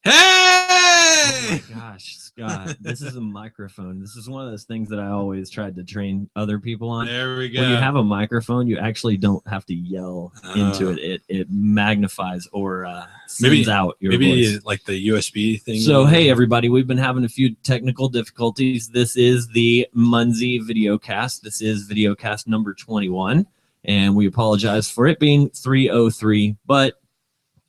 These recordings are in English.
Hey! Oh my gosh, Scott, this is a microphone. This is one of those things that I always tried to train other people on. There we go. When you have a microphone, you actually don't have to yell into it. It magnifies or sends out your voice. Like the USB thing. So, hey, everybody, we've been having a few technical difficulties. This is the Munzee Videocast. This is Videocast number 21, and we apologize for it being 3:03, but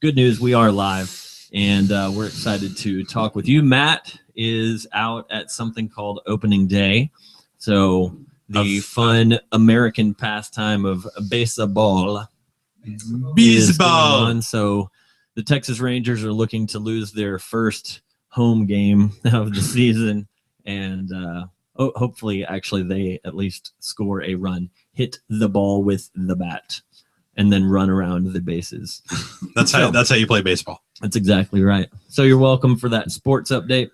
good news, we are live. And we're excited to talk with you. Matt is out at something called Opening Day. So the fun American pastime of baseball. Baseball. So the Texas Rangers are looking to lose their first home game of the season. And hopefully, actually, they at least score a run. Hit the ball with the bat. And then run around the bases. That's how you play baseball. That's exactly right. So you're welcome for that sports update.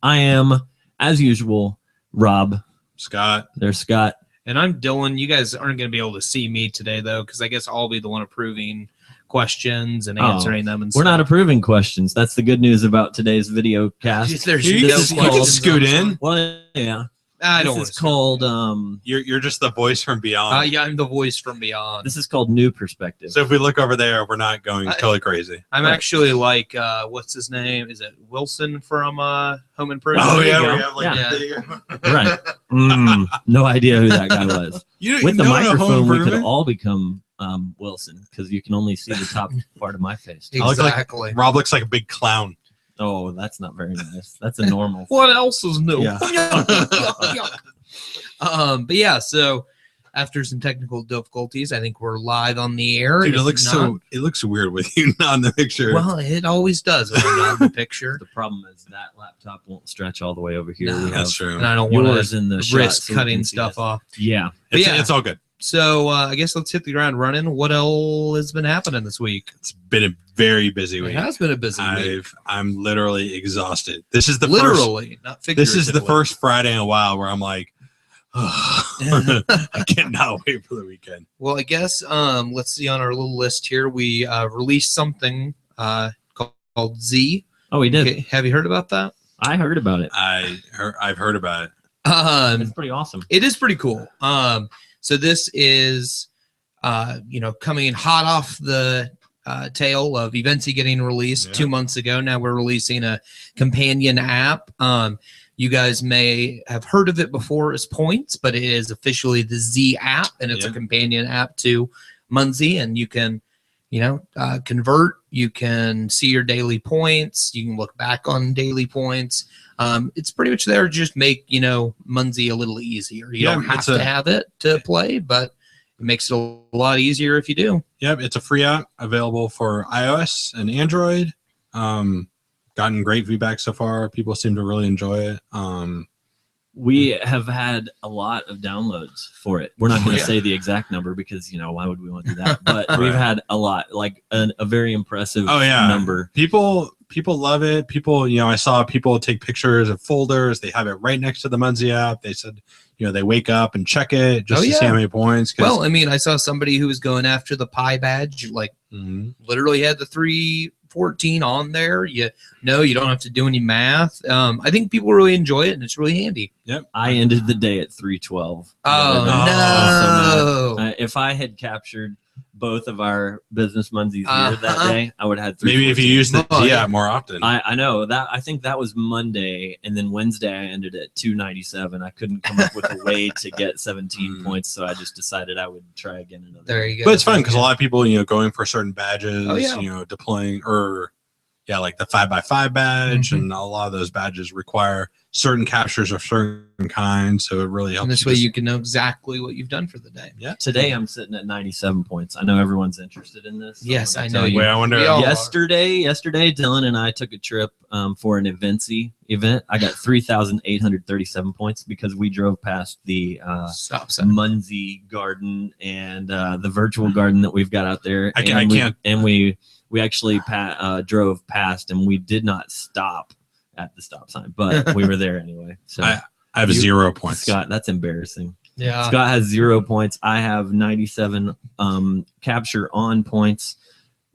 I am, as usual, Rob. Scott. There's Scott. And I'm Dylan. You guys aren't going to be able to see me today, though, because I guess I'll be the one approving questions and answering them. And we're not approving questions. That's the good news about today's video cast. There's you can scoot in. Well, yeah. I don't. This is called. You're just the voice from beyond. Yeah, I'm the voice from beyond. This is called New Perspective. So if we look over there, we're not going totally crazy. I'm actually like, what's his name? Is it Wilson from Home Improvement? Oh yeah, Right. No idea who that guy was. With the microphone, we could all become Wilson because you can only see the top part of my face. Exactly. Rob looks like a big clown. Oh, that's not very nice. That's a normal. What else is new? Yeah. But yeah, so after some technical difficulties, I think we're live on the air. Dude, it looks weird with you not in the picture. Well, it always does when I'm not in the picture. The problem is that laptop won't stretch all the way over here. No, that's true. And I don't want Yours to in the risk shot, cutting stuff off. Yeah. It's all good. So I guess let's hit the ground running. What else has been happening this week? It's been a very busy week. It has been a busy week. I'm literally exhausted. This is the not figuratively. This is the first Friday in a while where I'm like, oh, I cannot wait for the weekend. Well, I guess let's see on our little list here. We released something called Z. Oh, we did. Okay. Have you heard about that? I heard about it. I've heard about it. It's pretty awesome. It is pretty cool. So this is, coming in hot off the tail of Eventsy getting released 2 months ago. Now we're releasing a companion app. You guys may have heard of it before as Points, but it is officially the Z app, and it's a companion app to Munzee, and you can, convert. You can see your daily points. You can look back on daily points. It's pretty much there to just make, Munzee a little easier. You don't have to have it to play, but it makes it a lot easier if you do. Yep, it's a free app available for iOS and Android. Gotten great feedback so far. People seem to really enjoy it. We have had a lot of downloads for it. We're not going to say the exact number because, why would we want to do that? But we've had a lot, like a very impressive number. People love it. People, I saw people take pictures of folders. They have it right next to the Munzee app. They said, they wake up and check it just to see how many points. Well, I saw somebody who was going after the Pi badge, literally had the 314 on there. You don't have to do any math. I think people really enjoy it, and it's really handy. Yep. I ended the day at 312. Oh, no. If I had captured both of our business Munzees here that day, I would have had 314. Maybe if you use the app more often. I know that. I think that was Monday, and then Wednesday I ended at 297. I couldn't come up with a way to get 17 points, so I just decided I would try again another. There you go. But it's fun because a lot of people, going for certain badges, deploying like the 5x5 badge, and a lot of those badges require certain captures of certain kinds, so it really helps. And this way you can know exactly what you've done for the day. Yeah. Today I'm sitting at 97 points. I know everyone's interested in this. So yes, I know. I wonder. Yesterday, Dylan and I took a trip for an Eventsy event. I got 3,837 points because we drove past the Munzee garden and the virtual garden that we've got out there. We actually drove past, and we did not stop at the stop sign, but we were there anyway. So I have 0 points. Scott, that's embarrassing. Yeah. Scott has 0 points. I have 97 capture on points.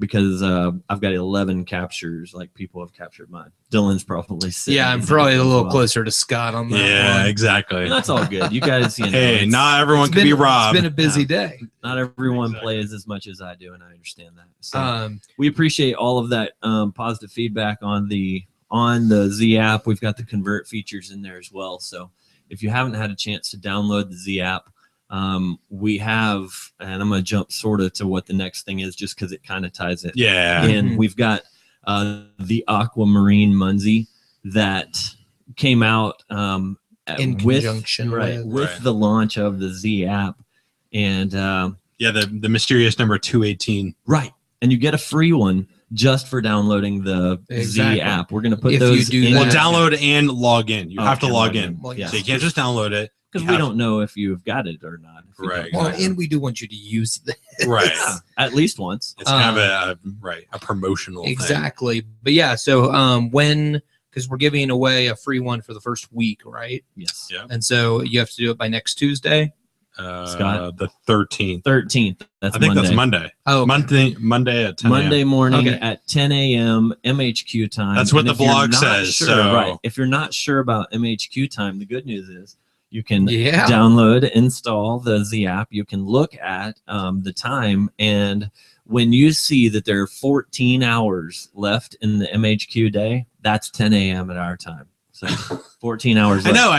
because I've got 11 captures. Like people have captured mine. Dylan's probably sitting. Yeah, I'm probably a little closer to Scott on that. Yeah, one. exactly. And that's all good. You guys, you know, Hey, not everyone can be Rob. It's been a busy day. Not everyone plays as much as I do, and I understand that. So we appreciate all of that positive feedback on the Z app. We've got the convert features in there as well. So if you haven't had a chance to download the Z app, we have, and I'm going to jump sort of to what the next thing is, just because it kind of ties it. Yeah. And we've got the Aquamarine Munzee that came out in conjunction with the launch of the Z app. And the mysterious number 218. Right. And you get a free one just for downloading the Z app. We're going to put those in. Well, download and log in. You have to log in. Well, yeah. So you can't just download it. Because we don't know if you've got it or not. Right. Well, and we do want you to use this. Right. At least once. It's kind of a promotional exactly. Thing. But yeah, so because we're giving away a free one for the first week, right? Yes. Yeah. And so you have to do it by next Tuesday. Scott? The 13th. 13th. I think that's Monday. Oh, okay. Monday at 10 Monday morning at 10 a.m. MHQ time. That's what the blog says. Sure, so right. If you're not sure about MHQ time, the good news is you can download, install the Z app. You can look at the time, and when you see that there are 14 hours left in the MHQ day, that's 10 a.m. at our time. So 14 hours left. I know.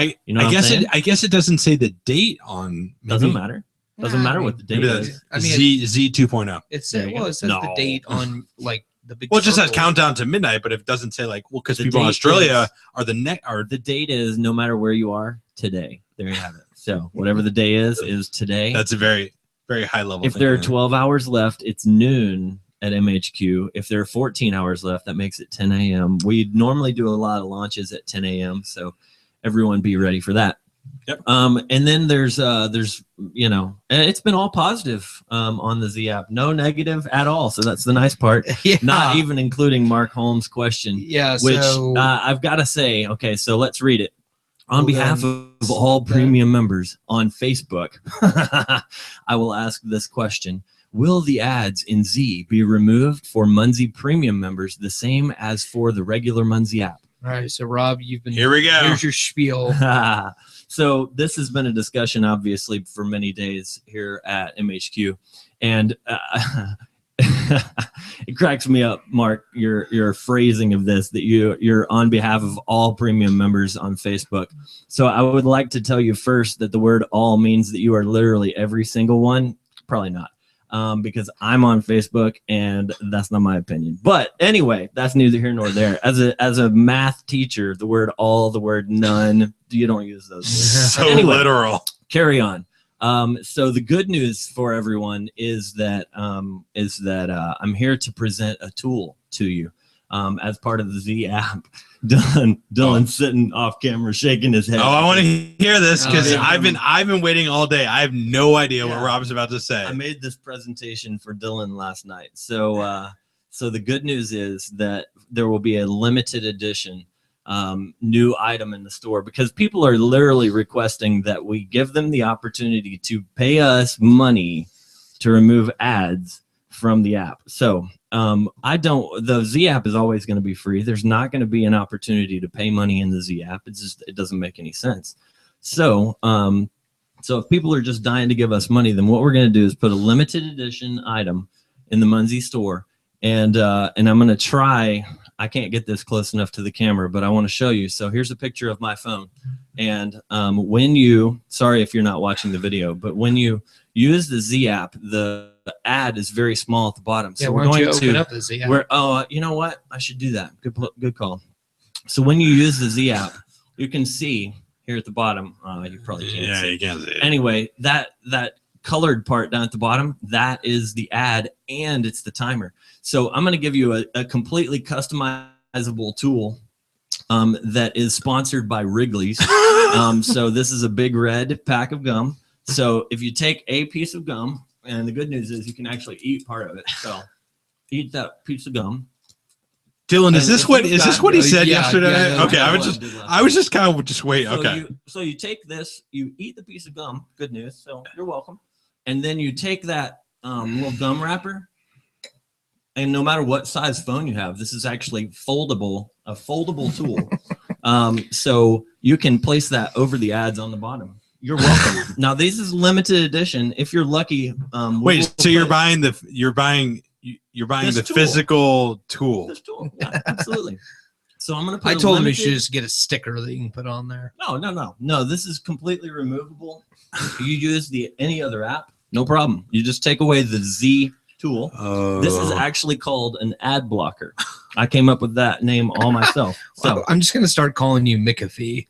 I guess it doesn't say the date on. Doesn't matter. Doesn't matter what the date is. I mean, Z 2.0. It says the date on like the big. Well, it just says countdown to midnight, but it doesn't say because people in Australia are the date is no matter where you are today. There you have it. So whatever the day is today. That's a very, very high level. If there are 12 hours left, it's noon at MHQ. If there are 14 hours left, that makes it 10 a.m. We normally do a lot of launches at 10 a.m. So everyone be ready for that. Yep. And then there's it's been all positive on the Z app, no negative at all. So that's the nice part. Yeah. Not even including Mark Holmes' question. Yeah. Which I've got to say, okay, so let's read it. On behalf of all premium members on Facebook, I will ask this question. Will the ads in Z be removed for Munzee premium members the same as for the regular Munzee app? All right. So, Rob, here we go. Here's your spiel. So this has been a discussion, obviously, for many days here at MHQ. And it cracks me up, Mark, your phrasing of this, that you're on behalf of all premium members on Facebook. So I would like to tell you first that the word all means that you are literally every single one. Probably not, because I'm on Facebook and that's not my opinion. But anyway, that's neither here nor there. As a math teacher, the word all, the word none, you don't use those words. So anyway, literal. Carry on. So the good news for everyone is that I'm here to present a tool to you as part of the Z app. Dylan's sitting off camera shaking his head. Oh, I want to hear this because I've been waiting all day. I have no idea what Rob's about to say. I made this presentation for Dylan last night. So so the good news is that there will be a limited edition new item in the store, because people are literally requesting that we give them the opportunity to pay us money to remove ads from the app. So the Z app is always going to be free. There's not going to be an opportunity to pay money in the Z app. It doesn't make any sense. So so if people are just dying to give us money, then what we're going to do is put a limited edition item in the Munzee store, and I'm going to try. I can't get this close enough to the camera, but I want to show you. So here's a picture of my phone. And sorry if you're not watching the video, but when you use the Z app, the ad is very small at the bottom. So we're going to open up the Z app. You know what? I should do that. Good call. So when you use the Z app, you can see here at the bottom. You probably can't see. Yeah, you can't see it. Anyway, that colored part down at the bottom, that is the ad, and it's the timer. So I'm going to give you a completely customizable tool that is sponsored by Wrigley's. So this is a big red pack of gum. So if you take a piece of gum, and the good news is you can actually eat part of it. So eat that piece of gum. Dylan, is this what he said yesterday? Yeah, okay, I was just kind of just wait. Okay. So you take this, you eat the piece of gum. Good news. So you're welcome. And then you take that little gum wrapper, and no matter what size phone you have, this is actually a foldable tool. So you can place that over the ads on the bottom. You're welcome. Now this is limited edition. If you're lucky, wait, so you're buying the physical tool. This tool, yeah, absolutely. So I'm gonna put. I told him you should just get a sticker that you can put on there. No. This is completely removable. You use any other app, no problem. You just take away the Z tool. This is actually called an ad blocker. I came up with that name all myself. So I'm just gonna start calling you McAfee.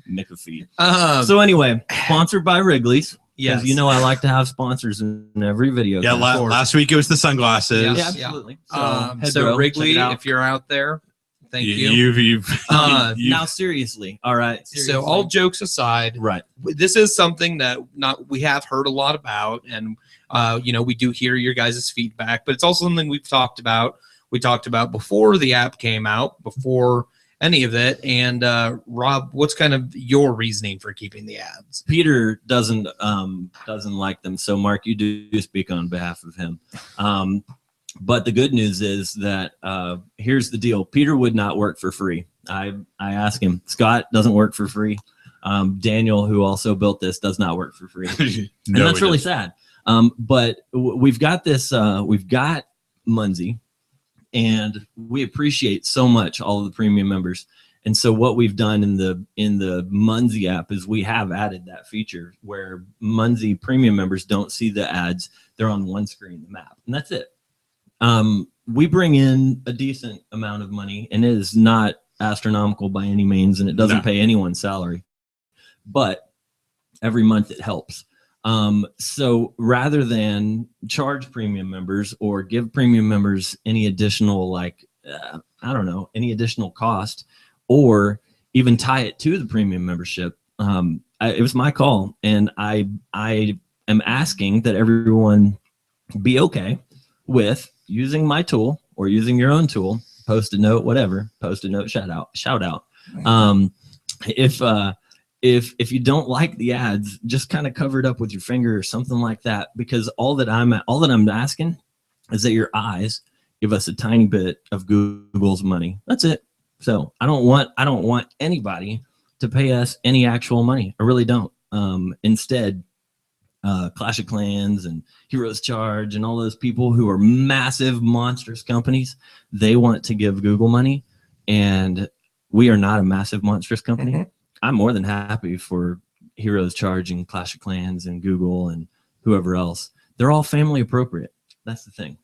McAfee. So anyway, sponsored by Wrigley's. Yes, you know I like to have sponsors in every video. Yeah, last week it was the sunglasses. Yeah, absolutely. So Wrigley, if you're out there, thank you. Now seriously, all right. So all jokes aside, right? This is something that we have heard a lot about, and we do hear your guys' feedback, but it's also something we've talked about. We talked about before the app came out, before any of it. And Rob, what's kind of your reasoning for keeping the ads? Peter doesn't like them, so Mark, you do speak on behalf of him. But the good news is that here's the deal: Peter would not work for free. I asked him. Scott doesn't work for free. Daniel, who also built this, does not work for free, and that's really sad. But we've got this. We've got Munzee. And we appreciate so much all of the premium members. And so what we've done in the Munzee app is we have added that feature where Munzee premium members don't see the ads. They're on one screen, the map, and that's it. We bring in a decent amount of money, and it is not astronomical by any means, and it doesn't pay anyone's salary. But every month it helps. So rather than charge premium members or give premium members any additional, any additional cost, or even tie it to the premium membership, it was my call, and I am asking that everyone be okay with using my tool or using your own tool, Post-it note, whatever, Post-it note, shout out. If you don't like the ads, just kind of cover it up with your finger or something like that, because all that I'm asking is that your eyes give us a tiny bit of Google's money. That's it. So I don't want anybody to pay us any actual money. I really don't. Instead, Clash of Clans and Heroes Charge and all those people who are massive, monstrous companies, they want to give Google money, and we are not a massive, monstrous company. Mm-hmm. I'm more than happy for Heroes Charge and Clash of Clans and Google and whoever else. They're all family appropriate. That's the thing.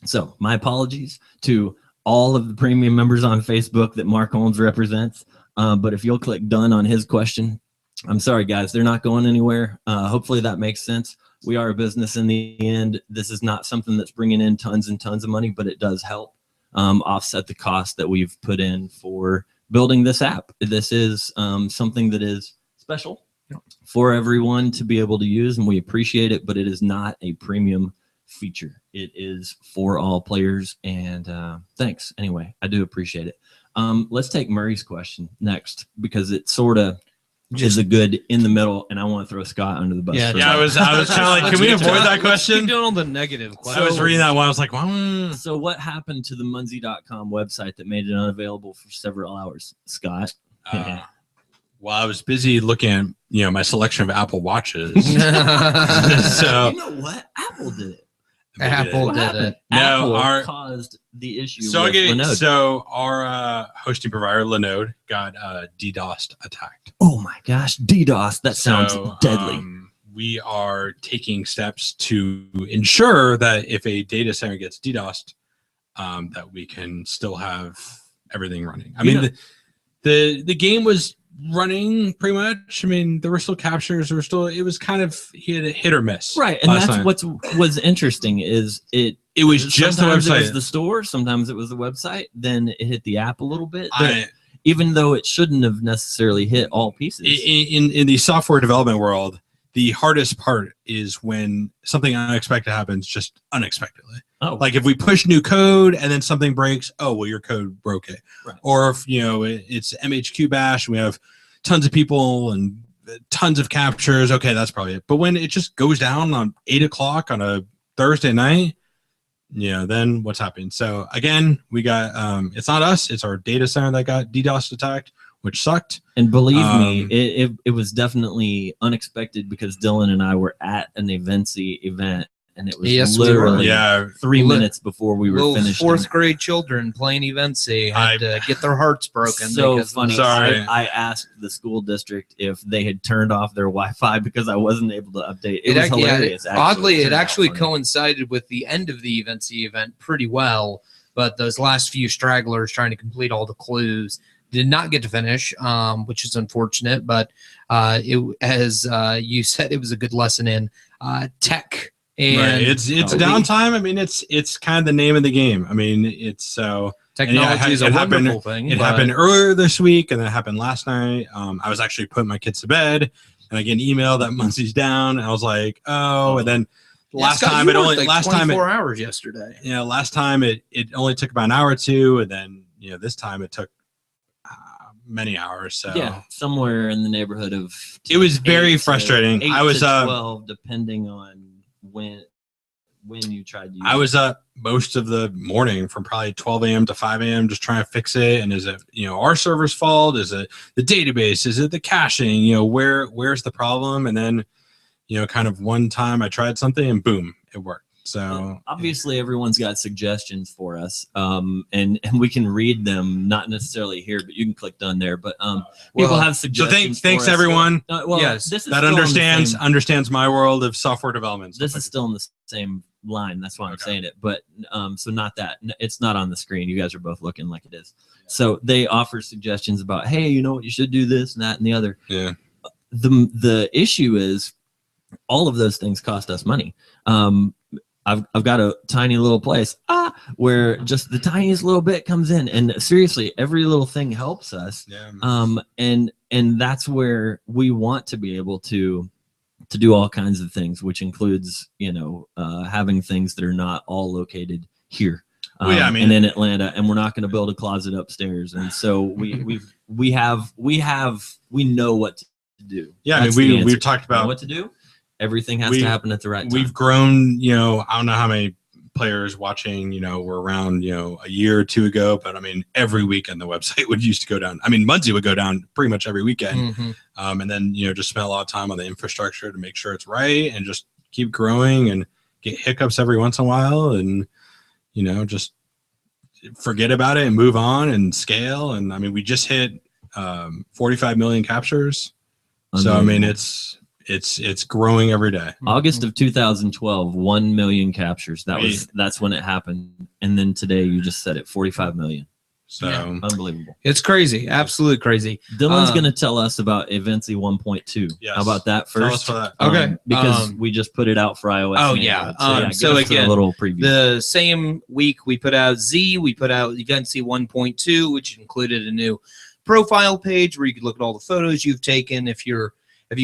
So my apologies to all of the premium members on Facebook that Mark Holmes represents. But if you'll click done on his question, I'm sorry, guys, they're not going anywhere. Hopefully that makes sense. We are a business in the end. This is not something that's bringing in tons and tons of money, but it does help offset the cost that we've put in for building this app. This is something that is special for everyone to be able to use, and we appreciate it, but it is not a premium feature. It is for all players, and thanks. Anyway, I do appreciate it. Let's take Murray's question next, because it sort of is a good in the middle, and I want to throw Scott under the bus. Yeah, I was kind of like, can we avoid that question? Keep doing all the negative questions. I was reading that one. I was like, well, so what happened to the Munzee.com website that made it unavailable for several hours, Scott? Well, I was busy looking at, my selection of Apple Watches. So you know what? Apple did it. Apple did it. No, Apple caused the issue. So our hosting provider, Linode, got DDoS attacked. Oh my gosh, DDoS! That sounds deadly. We are taking steps to ensure that if a data center gets DDoSed, that we can still have everything running. I mean, the game was running pretty much. I mean, there were still captures. It was kind of hit or miss. Right, and that's what was interesting is it was just the website. It was the store. Sometimes it was the website. Then it hit the app a little bit. Even though it shouldn't have necessarily hit all pieces. In the software development world, the hardest part is when something unexpected happens, just unexpectedly. Oh. Like if we push new code and then something breaks, oh, well, your code broke it. Right. Or if, it's MHQ bash, we have tons of people and tons of captures. Okay, that's probably it. But when it just goes down on 8 o'clock on a Thursday night, then what's happening? So again, we got it's not us, it's our data center that got DDoS attacked, which sucked. And believe me, it was definitely unexpected because Dylan and I were at an Eventsy event, and it was literally 3 minutes before we were finished. Fourth grade children playing Eventsy had to get their hearts broken. So funny. Sorry. I asked the school district if they had turned off their Wi-Fi because I wasn't able to update. It was hilarious. Oddly, it actually coincided with the end of the Eventsy event pretty well, but those last few stragglers trying to complete all the clues did not get to finish, which is unfortunate. But as you said, it was a good lesson in tech. And it's downtime. I mean, it's kind of the name of the game. I mean, it's so technology is a wonderful thing. It happened earlier this week, and then it happened last night. I was actually putting my kids to bed, and I get an email that Munzee's down, and I was like, oh. And then last time it only 24 hours yesterday. Yeah, last time it only took about an hour or two, and then this time it took many hours. So yeah, somewhere in the neighborhood of. It was very frustrating. I was 12, depending on when you tried to use I was up most of the morning from probably 12 a.m. to 5 a.m. just trying to fix it. And is it our server's fault? Is it the database? Is it the caching? Where's the problem? And then kind of one time I tried something and boom, it worked. So obviously everyone's got suggestions for us, and we can read them, not necessarily here, but you can click done there. But people have suggestions. So thanks everyone. Yes, this is that understands my world of software development. This is still in the same line. That's why I'm saying it. But so not that it's not on the screen. You guys are both looking like it is. Yeah. So they offer suggestions about, hey, you know what, you should do this and that and the other. Yeah. The issue is all of those things cost us money. I've got a tiny little place where just the tiniest little bit comes in, and seriously, every little thing helps us. Yeah. And that's where we want to be able to do all kinds of things, which includes having things that are not all located here. And in Atlanta, and we're not going to build a closet upstairs, and so we know what to do. Yeah, we've talked about what to do. Everything has to happen at the right time. We've grown, I don't know how many players watching, were around, a year or two ago, but I mean, every weekend the website used to go down. I mean, Munzee would go down pretty much every weekend. Mm-hmm. And then, just spend a lot of time on the infrastructure to make sure it's right and just keep growing and get hiccups every once in a while and, just forget about it and move on and scale. And I mean, we just hit 45 million captures. So, I mean, it's growing every day. August of 2012, 1 million captures. That's when it happened. And then today you just said it, 45 million. So unbelievable. It's crazy. Absolutely crazy. Dylan's going to tell us about Eventsy 1.2. Yes. How about that first? Tell us for that. Okay. Because we just put it out for iOS. Oh, yeah. So again, a little preview. The same week we put out we put out Eventsy 1.2, which included a new profile page where you could look at all the photos you've taken. If you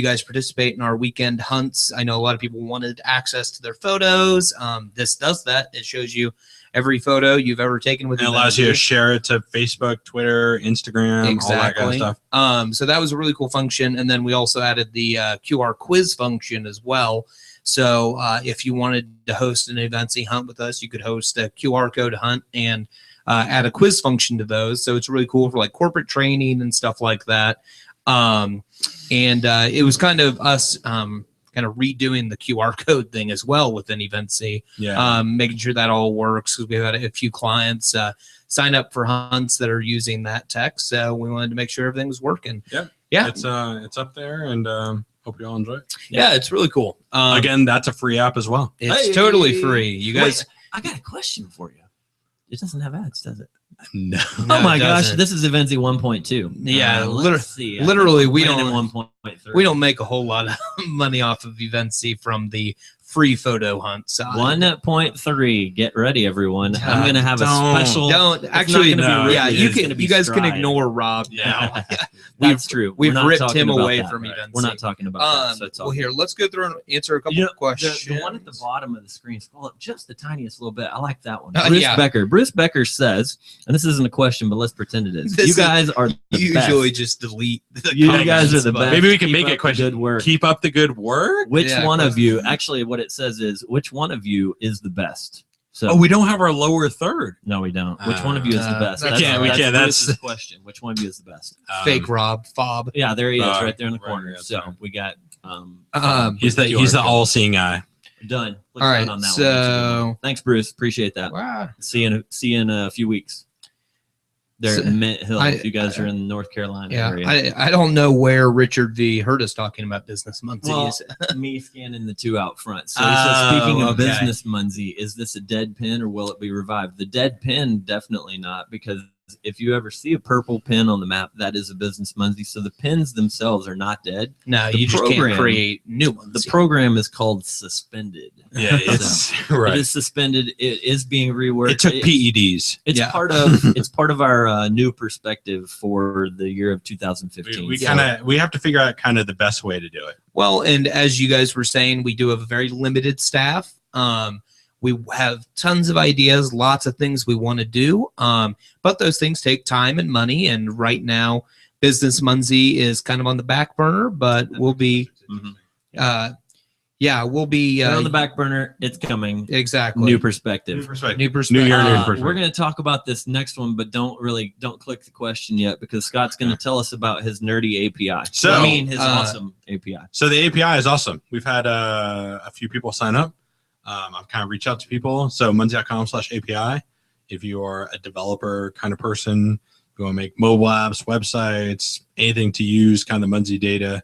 guys participate in our weekend hunts, I know a lot of people wanted access to their photos. This does that. It shows you every photo you've ever taken with. It allows you to share it to Facebook, Twitter, Instagram, all that kind of stuff. So that was a really cool function. And then we also added the QR quiz function as well. So if you wanted to host an Eventsy hunt with us, you could host a QR code hunt and add a quiz function to those. So it's really cool for like corporate training and stuff like that. And it was kind of us kind of redoing the QR code thing as well within Eventsy, making sure that all works, because we've had a few clients sign up for hunts that are using that tech. So we wanted to make sure everything was working. Yeah. It's up there, and hope you all enjoy it. Yeah, it's really cool. Again, that's a free app as well. It's totally free. You guys. Wait, I got a question for you. It doesn't have ads, does it? No. Oh my gosh, this is Eventsy 1.2. Yeah, literally we don't make a whole lot of money off of Eventsy from the free photo hunt side. 1.3. Get ready, everyone. I'm gonna have a special. Don't actually. No, yeah, you guys can ignore Rob now. That's true. We've ripped him away from Eventsy. We're not talking about that. So well, here, let's go through and answer a couple of questions. The one at the bottom of the screen, scroll up just the tiniest little bit. I like that one. Bruce Becker. Bruce Becker says, and this isn't a question, but let's pretend it is. You guys are the usually best. Just delete. You guys are the best. Maybe we can make it question. Good work. Keep up the good work. Which one of you? Actually, what it says is, which one of you is the best? So we don't have our lower third. no, we don't. Which one of you is the best? we can't. That's the question. Which one of you is the best? Fake Rob Fob. Yeah, there he is, right there in the right, corner. yeah, So right. we got He's the all-seeing eye. done. Click All right, done on that so- one. Thanks, Bruce. Appreciate that. Wow. See you in a few weeks. They're So, at Mint Hill. If you guys I- are in the North Carolina Yeah, area. I don't know where Richard V heard us talking about business Munzee. Well, is. me scanning the two out front. So he says, speaking of okay. business, Munzee, is this a dead pin or will it be revived? The dead pin, definitely not, because if you ever see a purple pin on the map, that is a business Munzee. So the pins themselves are not dead. No, the you just can't program- create new ones. The program is called suspended. Yeah, it's It right. is suspended. It is being reworked. It took PEDs. It's Yeah. part of our new perspective for the year of 2015. We So- kind of we have to figure out kind of the best way to do it. Well, and as you guys were saying, we do have a very limited staff. We have tons of ideas, lots of things we want to do, but those things take time and money. And right now, Business Munzee is kind of on the back burner, but we'll be, Mhm. we'll be They're on the back burner. It's coming. exactly New perspective. New perspective. New year, new Uh, perspective. we're going to talk about this next one, but don't click the question yet because Scott's going to tell us about his nerdy API. So, I mean, his uh, awesome API. So the API is awesome. We've had a few people sign up. I've kind of reached out to people. So munzee.com/API. If you are a developer kind of person, you want to make mobile apps, websites, anything to use kind of Munzee data.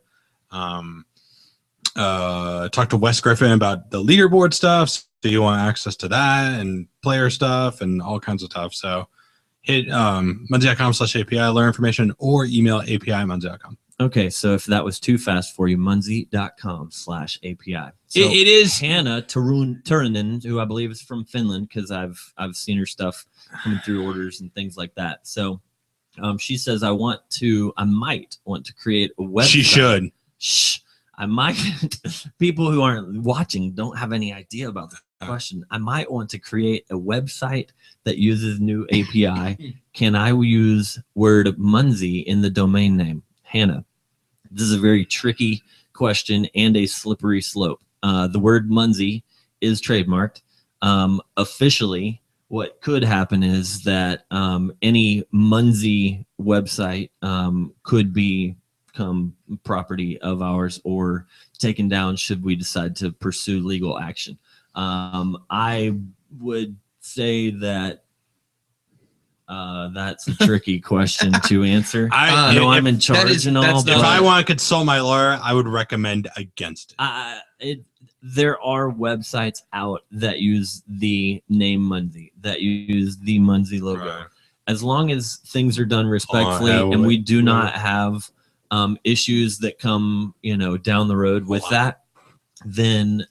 Talk to Wes Griffin about the leaderboard stuff. So you want access to that and player stuff and all kinds of stuff. So hit munzee.com/API, learn information, or email API@munzee.com. Okay, so if that was too fast for you, munzee.com/API. So It is Hannah Turunen, who I believe is from Finland, because I've seen her stuff coming through orders and things like that. So she says, I might want to create a website. She should. Shh. I might. People who aren't watching don't have any idea about the question. I might want to create a website that uses new API. Can I use word Munzee in the domain name? Hannah, this is a very tricky question and a slippery slope. The word Munzee is trademarked. Officially, what could happen is that any Munzee website could become property of ours or taken down should we decide to pursue legal action. I would say that that's a tricky question to answer. I know I'm in charge and all. If I want to consult my lawyer, I would recommend against it. There are websites out that use the name Munzee, that use the Munzee logo. Right. As long as things are done respectfully and we do not have issues that come, down the road with that, then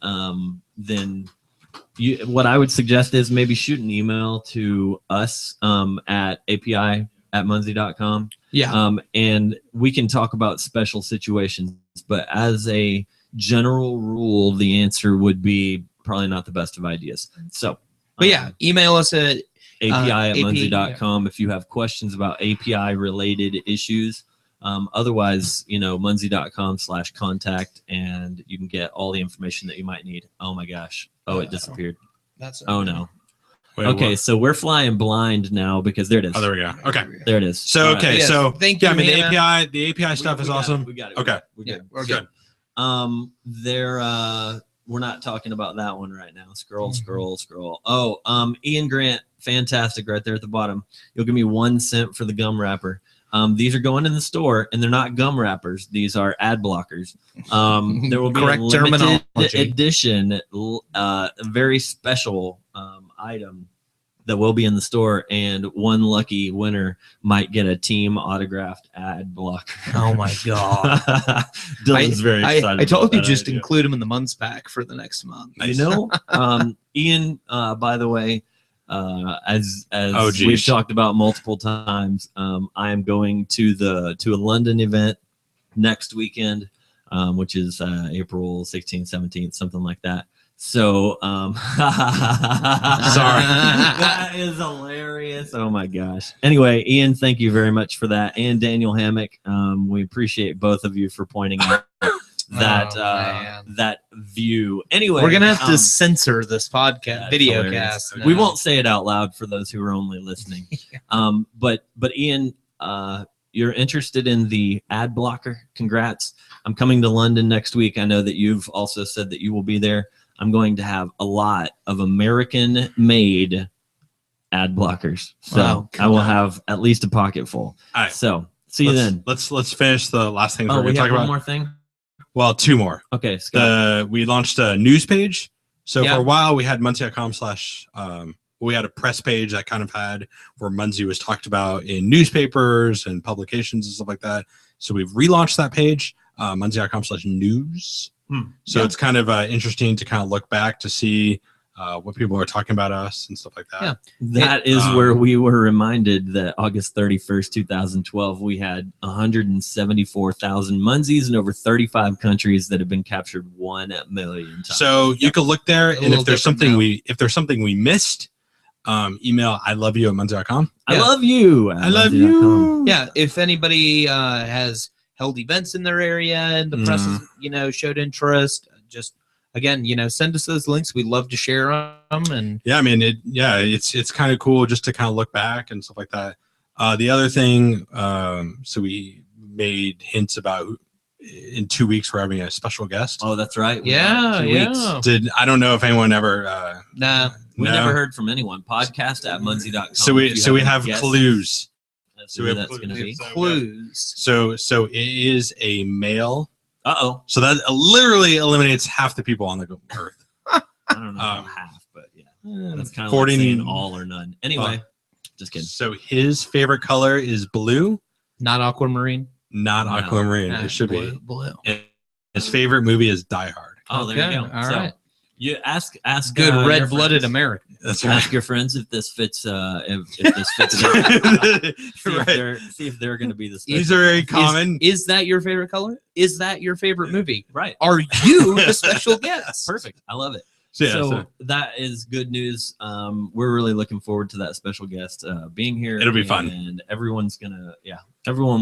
what I would suggest is maybe shoot an email to us at api@munzee.com. Yeah. And we can talk about special situations, but as a general rule, the answer would be probably not the best of ideas. So, But yeah, email us at api@munzee.com if you have questions about API related issues. Otherwise, munzee.com/contact, and you can get all the information that you might need. Oh my gosh. Oh, it disappeared. Oh no. Wait, Okay, what? so we're flying blind now because there it is. Oh, there we go. Okay. There it is. So, All okay. Yes, So, thank you, yeah, I mean, Hannah. the API stuff is We got awesome. it. We got it. Okay. We're Yeah, good. we're Good. We're not talking about that one right now. Scroll. Oh, Ian Grant, fantastic right there at the bottom. You'll give me 1 cent for the gum wrapper. These are going in the store, and they're not gum wrappers. These are ad blockers. There will be Correct a limited terminology. edition, a very special item that will be in the store, and one lucky winner might get a team autographed ad blocker. Oh my god! Dylan's very excited. I told about you that just idea. include them in the months pack for the next month. Nice. Ian, by the way, as geez. we've talked about multiple times, I am going to a London event next weekend, which is April 16th, 17th, something like that. So, sorry, that is hilarious. Oh my gosh. Anyway, Ian, thank you very much for that, and Daniel Hammock. We appreciate both of you for pointing out that view. Anyway, we're gonna have to censor this podcast video hilarious. cast. We won't say it out loud for those who are only listening. But Ian, you're interested in the ad blocker. Congrats. I'm coming to London next week. I know that you've also said that you will be there. I'm going to have a lot of American-made ad blockers. So I will have at least a pocket full. All right. So see you then. Let's finish the last thing we're going we to talk have about. one more thing? Well, two more. Okay, Scott. We launched a news page. So for a while we had Munzee.com/ we had a press page that kind of had where Munzee was talked about in newspapers and publications and stuff like that. So we've relaunched that page, Munzee.com/news. So it's kind of interesting to kind of look back to see what people are talking about us and stuff like that. Yeah. That is where we were reminded that August 31st, 2012, we had 174,000 Munzees in over 35 countries that have been captured 1 million times. So you can look there, and if there's something we missed, email iloveyou@munzee.com. I love you. I love you. Yeah, if anybody has held events in their area and the press has, showed interest, just again, send us those links. We'd love to share them. And yeah, I mean, it's kind of cool just to kind of look back and stuff like that. The other thing, so we made hints about in 2 weeks we're having a special guest. Oh, that's right. Yeah. I don't know if anyone ever. We never heard from anyone. Podcast@munzee.com. So we have clues. So that's going to be clues. So it is a male. Uh-oh. So that literally eliminates half the people on the earth. I don't know about half, but yeah. That's kind of like saying all or none. Anyway, just kidding. So his favorite color is blue. Not aquamarine. Not aquamarine. It should be blue. And his favorite movie is Die Hard. Oh, there you go. All right. You ask good red-blooded American. That's right. Ask your friends if this fits. If this fits. See if they're going to be the. These are very common. Is that your favorite color? Is that your favorite movie? Right. Are you the special guest? Perfect. I love it. So that is good news. We're really looking forward to that special guest being here. It'll be fun, and everyone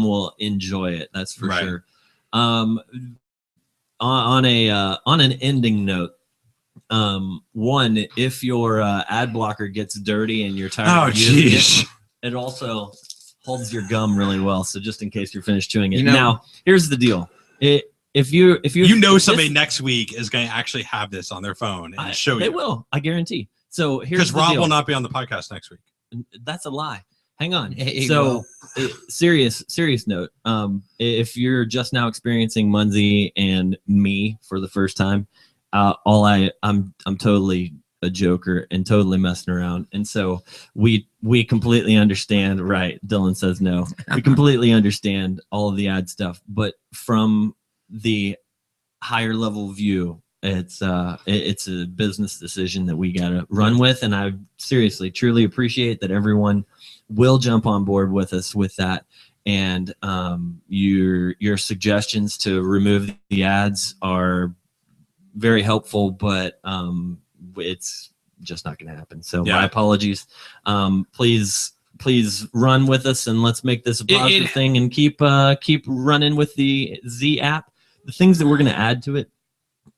will enjoy it. That's for sure. On an ending note. One, if your ad blocker gets dirty and you're tired of using it also holds your gum really well. So just in case you're finished chewing it. Now, here's the deal. If you somebody next week is going to actually have this on their phone and show you. They will, I guarantee. So here's because Rob will not be on the podcast next week. That's a lie. Hang on. So serious note. If you're just now experiencing Munzee and me for the first time, I'm totally a joker and totally messing around, and so we completely understand. Right? Dylan says no. We completely understand all of the ad stuff, but from the higher level view, it's a business decision that we gotta run with, and I seriously, truly appreciate that everyone will jump on board with us with that. And your suggestions to remove the ads are very helpful, but it's just not going to happen. So my apologies. Please run with us and let's make this a positive thing and keep running with the Z app. The things that we're going to add to it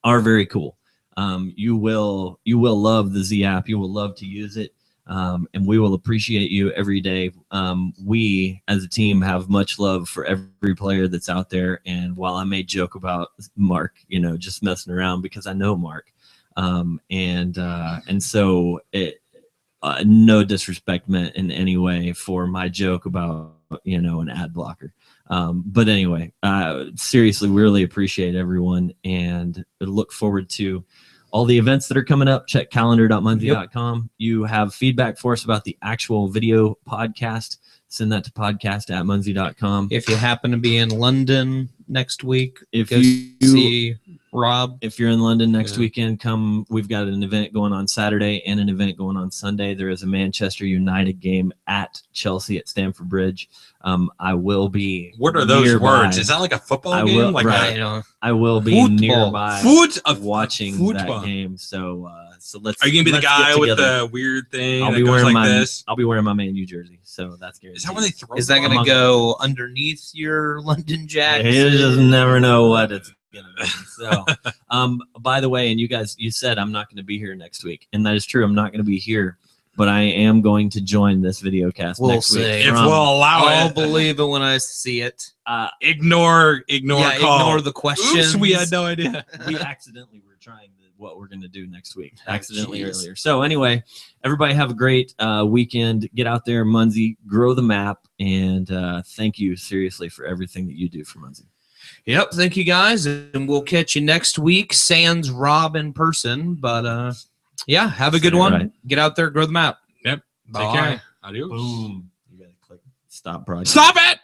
are very cool. You will love the Z app. You will love to use it. And we will appreciate you every day. We as a team have much love for every player that's out there. And while I may joke about Mark, just messing around because I know Mark, and so no disrespect meant in any way for my joke about an ad blocker. But anyway, seriously, we really appreciate everyone and look forward to all the events that are coming up. Check calendar.munzee.com. Yep. You have feedback for us about the actual video podcast. Send that to podcast@munzee.com. If you happen to be in London next week, if go you see Rob. If you're in London next weekend, come. We've got an event going on Saturday and an event going on Sunday. There is a Manchester United game at Chelsea at Stamford Bridge. I will be. What are those words? Is that like a football game? I will be nearby watching that game. So let's. Are you gonna be the guy with the weird thing? I'll be wearing I'll be wearing my Man U jersey. So that's guaranteed. Is that where they throw? Is that gonna go underneath your London jacket? You just never know what it's So, by the way, and you said I'm not going to be here next week, and that is true. I'm not going to be here, but I am going to join this video cast next week. If we'll allow I'll it. believe it when I see it. Ignore call. Ignore the questions. Oops, we had no idea. We accidentally were trying what we're going to do next week. Accidentally earlier. So anyway, everybody have a great weekend. Get out there, Munzee, grow the map, and thank you seriously for everything that you do for Munzee. Yep, thank you guys, and we'll catch you next week. Sans Rob in person, but yeah, have a good one. Right. Get out there, grow the map. Yep. Bye. Take care. Adios. Boom. You got to click stop broadcast. Stop it.